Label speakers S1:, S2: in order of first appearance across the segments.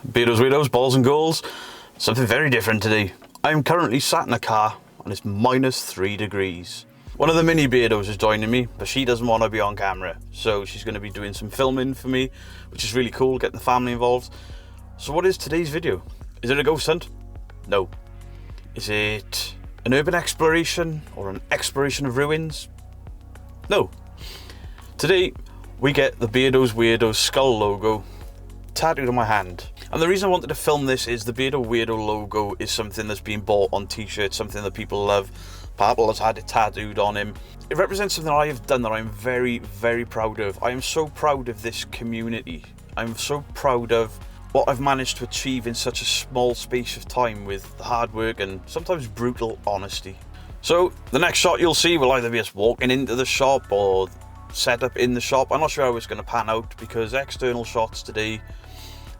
S1: Beardos, weirdos, balls and goals. Something very different today. I'm currently sat in a car and it's -3 degrees. One of the mini beardos is joining me, but she doesn't want to be on camera. So she's going to be doing some filming for me, which is really cool, getting the family involved. So what is today's video? Is it a ghost hunt? No. Is it an urban exploration or an exploration of ruins? No. Today, we get the Beardos Weirdos skull logo tattooed on my hand. And the reason I wanted to film this is the Beardo Weirdo logo is something that's been bought on t-shirts, something that people love. Pablo has had it tattooed on him. It represents something I have done that I'm very, very proud of. I am so proud of this community. I'm so proud of what I've managed to achieve in such a small space of time with the hard work and sometimes brutal honesty. So the next shot you'll see will either be us walking into the shop or set up in the shop. I'm not sure how it's going to pan out because external shots today,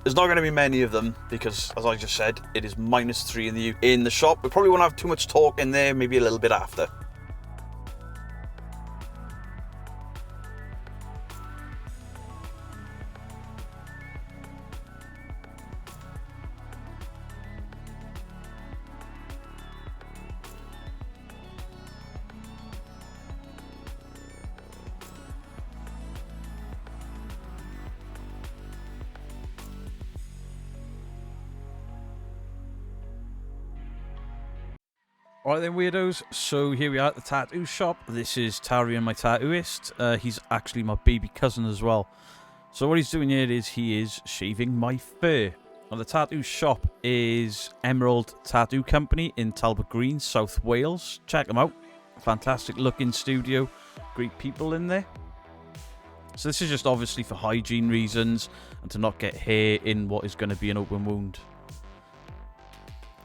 S1: there's not going to be many of them because, as I just said, it is -3 in the shop. We probably won't have too much talk in there, maybe a little bit after. Alright then, weirdos, so here we are at the tattoo shop. This is Tarion, my tattooist. He's actually my baby cousin as well. So what he's doing here is he is shaving my fur. Now the tattoo shop is Emerald Tattoo Company in Talbot Green, South Wales. Check them out. Fantastic looking studio. Great people in there. So this is just obviously for hygiene reasons and to not get hair in what is going to be an open wound.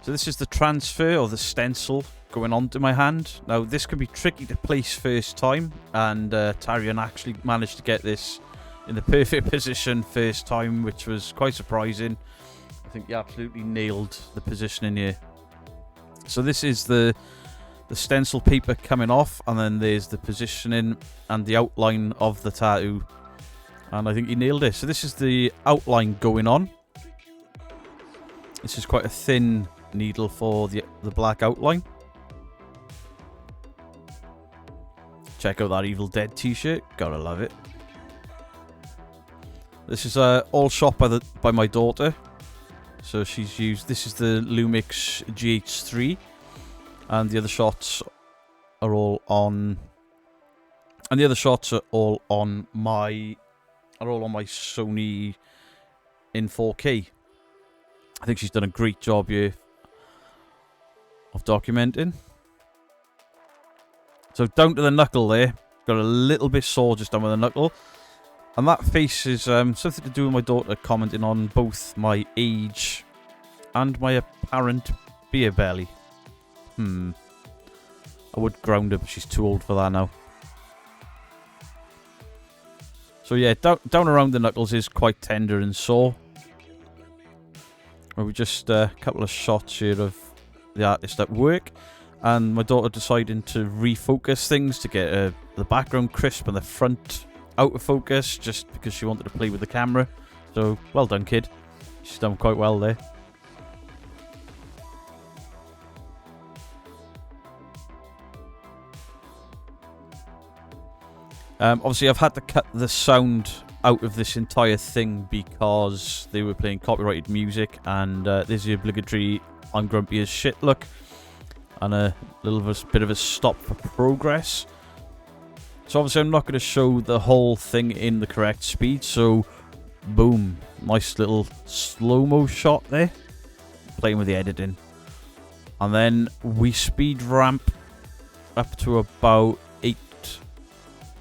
S1: So this is the transfer or the stencil going onto my hand. Now this can be tricky to place first time, and Tarion actually managed to get this in the perfect position first time, which was quite surprising. I think he absolutely nailed the positioning here. So this is the stencil paper coming off, and then there's the positioning and the outline of the tattoo. And I think he nailed it. So this is the outline going on. This is quite a thin needle for the black outline. Check out that Evil Dead t-shirt, gotta love it. This is all shot by my daughter, so she's used, this is the Lumix GH3, and the other shots are all on, my Sony in 4K. I think she's done a great job here of documenting. So down to the knuckle there, got a little bit sore just down with the knuckle, and that face is something to do with my daughter commenting on both my age and my apparent beer belly. I would ground her, but she's too old for that now. So yeah, down around the knuckles is quite tender and sore. Where we just a couple of shots here of the artist at work, and my daughter deciding to refocus things to get the background crisp and the front out of focus, just because she wanted to play with the camera. So well done, kid. She's done quite well there. Obviously I've had to cut the sound out of this entire thing because they were playing copyrighted music, and there's the obligatory I'm grumpy as shit look, and a little bit of a stop for progress. So obviously I'm not going to show the whole thing in the correct speed, so boom, nice little slow-mo shot there, playing with the editing. And then we speed ramp up to about 8.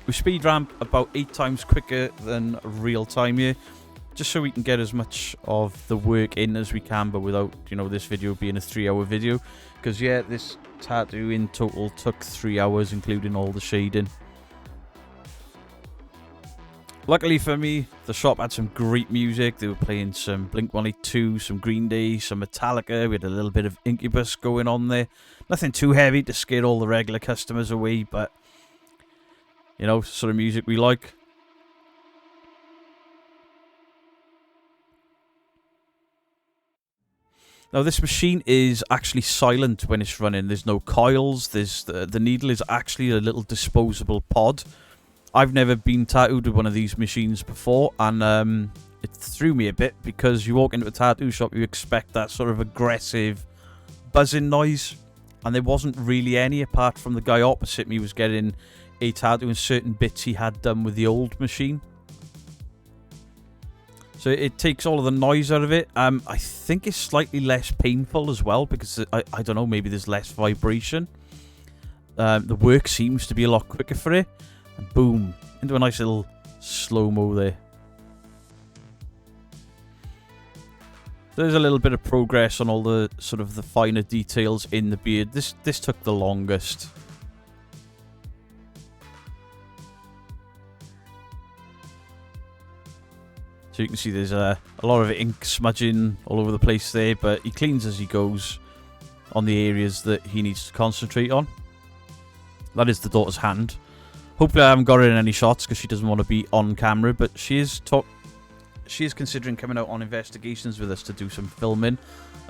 S1: We speed ramp about 8 times quicker than real time here, just so we can get as much of the work in as we can, but without, this video being a 3-hour video. Because yeah, this tattoo in total took 3 hours, including all the shading. Luckily for me, the shop had some great music. They were playing some Blink-182, some Green Day, some Metallica. We had a little bit of Incubus going on there. Nothing too heavy to scare all the regular customers away, but sort of music we like. Now, this machine is actually silent when it's running. There's no coils. The needle is actually a little disposable pod. I've never been tattooed with one of these machines before, and it threw me a bit because you walk into a tattoo shop, you expect that sort of aggressive buzzing noise, and there wasn't really any, apart from the guy opposite me was getting a tattoo in certain bits he had done with the old machine. So it takes all of the noise out of it. I think it's slightly less painful as well because, I don't know, maybe there's less vibration. The work seems to be a lot quicker for it. And boom, into a nice little slow-mo there. There's a little bit of progress on all the sort of the finer details in the beard. This took the longest. So you can see there's a lot of ink smudging all over the place there, but he cleans as he goes on the areas that he needs to concentrate on. That is the daughter's hand. Hopefully I haven't got her in any shots because she doesn't want to be on camera, but she is considering coming out on investigations with us to do some filming,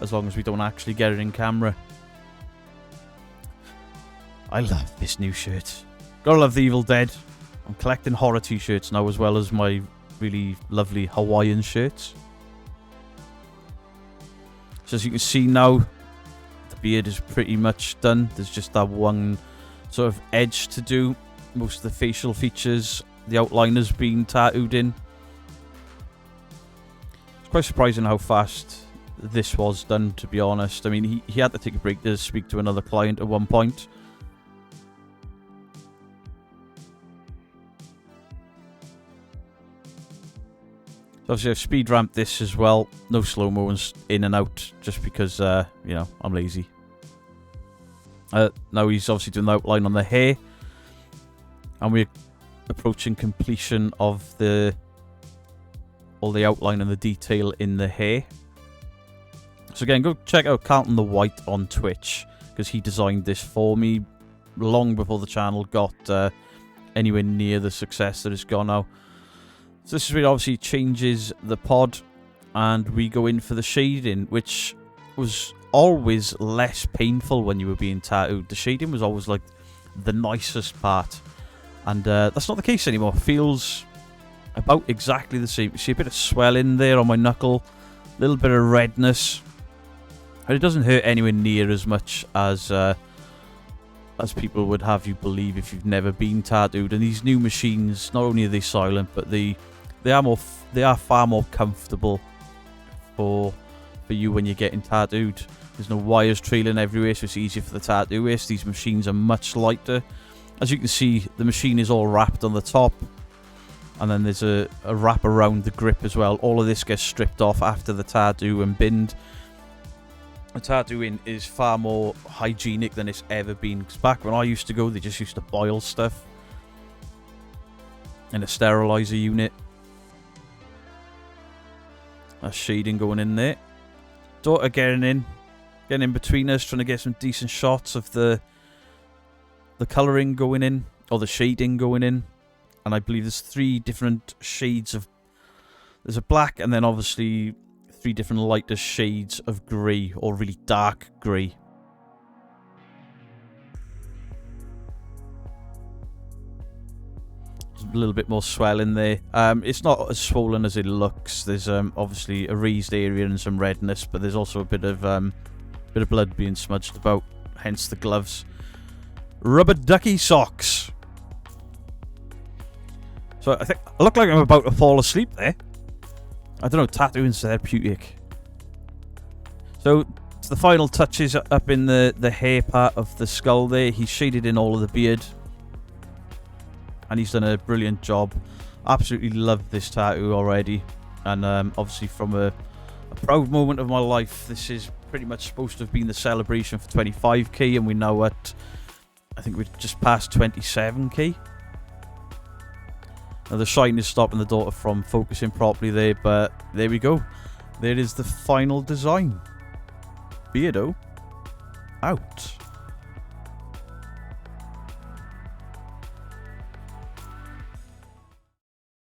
S1: as long as we don't actually get her in camera. I love this new shirt. Gotta love The Evil Dead. I'm collecting horror t-shirts now, as well as my really lovely Hawaiian shirts. So as you can see now, the beard is pretty much done. There's just that one sort of edge to do. Most of the facial features, the outline has been tattooed in. It's quite surprising how fast this was done, to be honest. I mean, he had to take a break to speak to another client at one point. So obviously I've speed ramped this as well. No slow-mo in and out, just because, you know, I'm lazy. Now he's obviously doing the outline on the hair. And we're approaching completion of all the outline and the detail in the hair. So again, go check out Carlton the White on Twitch, because he designed this for me long before the channel got anywhere near the success that it's got now. So this is where obviously changes the pod, and we go in for the shading, which was always less painful when you were being tattooed. The shading was always like the nicest part, and that's not the case anymore. Feels about exactly the same. You see a bit of swelling there on my knuckle, a little bit of redness, and it doesn't hurt anywhere near as much as people would have you believe if you've never been tattooed. And these new machines, not only are they silent, but they are far more comfortable for you when you're getting tattooed. There's no wires trailing everywhere, so it's easier for the tattooist. These machines are much lighter. As you can see, the machine is all wrapped on the top, and then there's a wrap around the grip as well. All of this gets stripped off after the tattoo and binned. The tattooing is far more hygienic than it's ever been. Because back when I used to go, they just used to boil stuff in a sterilizer unit. That's shading going in there. Daughter getting in between us, trying to get some decent shots of the colouring going in, or the shading going in. And I believe there's 3 different shades of... There's a black, and then obviously 3 different lighter shades of grey, or really dark grey. A little bit more swelling there. It's not as swollen as it looks. There's obviously a raised area and some redness, but there's also a bit of blood being smudged about, hence the gloves. Rubber ducky socks. So I think I look like I'm about to fall asleep there. I don't know, tattooing's therapeutic. So it's the final touches up in the hair part of the skull there. He's shaded in all of the beard, and he's done a brilliant job. Absolutely love this tattoo already, and obviously from a proud moment of my life. This is pretty much supposed to have been the celebration for 25k, and we're now at, I think we're just past 27k. Now the shine is stopping the daughter from focusing properly there, but there we go. There is the final design. Beardo out.